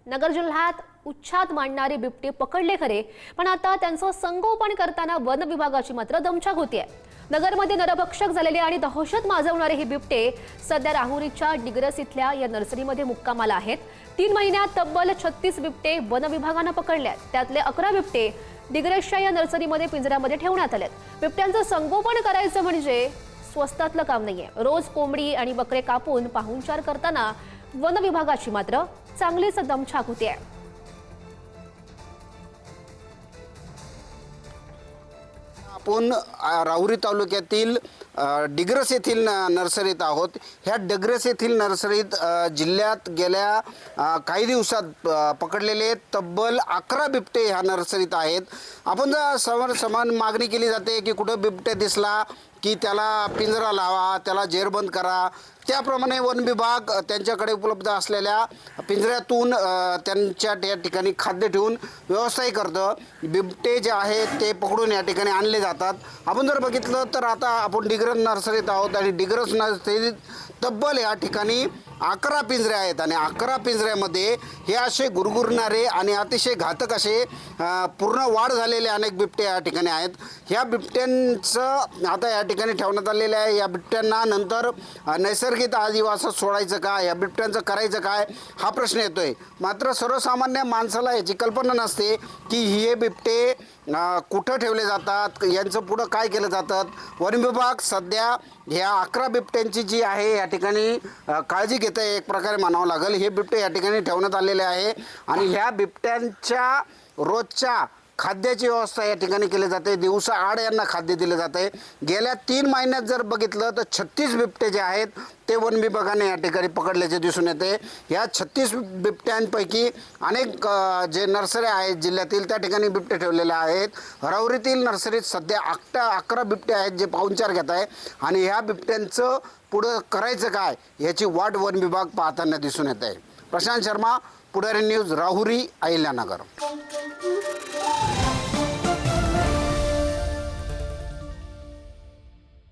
नगर जिल्ह्यात उच्छाद मांडणारे बिबटे पकडले खरे, पण आता त्यांचं संगोपन करताना वन विभागाची मात्र दमछाक होतीये। नगरमध्ये नरभक्षक झालेले आणि दहशत माजवणारे हे बिबटे सध्या राहुरीच्या डिग्रस इथल्या या नर्सरीमध्ये मुक्कामाला आहेत। 3 महिन्यात तब्बल 36 बिबटे वन विभागानं पकडले आहेत। त्यातले 11 बिबटे डिग्रसच्या या नर्सरीमध्ये पिंजऱ्यामध्ये ठेवण्यात आलेत। बिबट्यांचं संगोपन करायचं म्हणजे स्वस्तातलं काम नाहीये। रोज कोंबडी आणि बकरे कापून पाहुणचार करताना वन विभागाची मात्र चांगलीच दमछाक होतीये। आपण राहुरी तालुक्यातील डिग्रस येथील नर्सरीत आहोत। ह्या डिग्रस येथील नर्सरीत जिल्ह्यात गेल्या काही दिवसात पकडलेले तब्बल 11 बिबटे ह्या नर्सरीत आहेत। आपण जर समान मागणी केली जाते की कुठं बिबटे दिसला की त्याला पिंजरा लावा, त्याला जेरबंद करा, त्याप्रमाणे वन विभाग त्यांच्याकडे उपलब्ध असलेल्या पिंजऱ्यातून त्यांच्या त्या ठिकाणी खाद्य ठेवून व्यवस्थाही करतं। बिबटे जे आहेत ते पकडून या ठिकाणी आणले जातात। आपण जर बघितलं तर आता आपण डिग्रस नर्सरीत आहोत आणि डिग्रस नर्सरीत तब्बल या ठिकाणी 11 पिंजरे आहेत आणि 11 पिंजऱ्यामध्ये हे असे गुरगुरणारे आणि अतिशय घातक असे पूर्ण वाढ झालेले अनेक बिबटे या ठिकाणी आहेत। ह्या बिबट्यांचं आता या ठिकाणी ठेवण्यात आलेले आहे। या बिबट्यांना नंतर नैसर्गिक आदिवासात सोडायचं का, या बिबट्यांचं करायचं काय हा प्रश्न येतोय। मात्र सर्वसामान्य माणसाला याची कल्पना नसते की हे बिबटे कुठं ठेवले जातात, यांचं पुढं काय केलं जातं। वन विभाग सध्या ह्या 11 बिबट्यांची जी आहे या ठिकाणी काळजी घेत आहे, एक प्रकारे म्हणावं लागेल। हे बिबटे या ठिकाणी ठेवण्यात आलेले आहे आणि ह्या बिबट्यांच्या रोजच्या खाद्याची व्यवस्था या ठिकाणी केली जाते। दिवसा आड यांना खाद्य दिले जाते। गेल्या 3 महिन्यात जर बघितलं तर 36 बिबटे जे आहेत ते वन विभागाने या ठिकाणी पकडल्याचे दिसून येते। या 36 बिबट्यांपैकी अनेक जे नर्सऱ्या आहेत जिल्ह्यातील त्या ठिकाणी बिबटे ठेवलेले आहेत। राहुरीतील नर्सरीत सध्या 11 बिबटे आहेत जे पाहुणचार घेत आहे आणि ह्या बिबट्यांचं पुढं करायचं काय याची वाट वन विभाग पाहताना दिसून येत आहे। प्रशांत शर्मा, पुढारी न्यूज, राहुरी, अहिल्यानगर।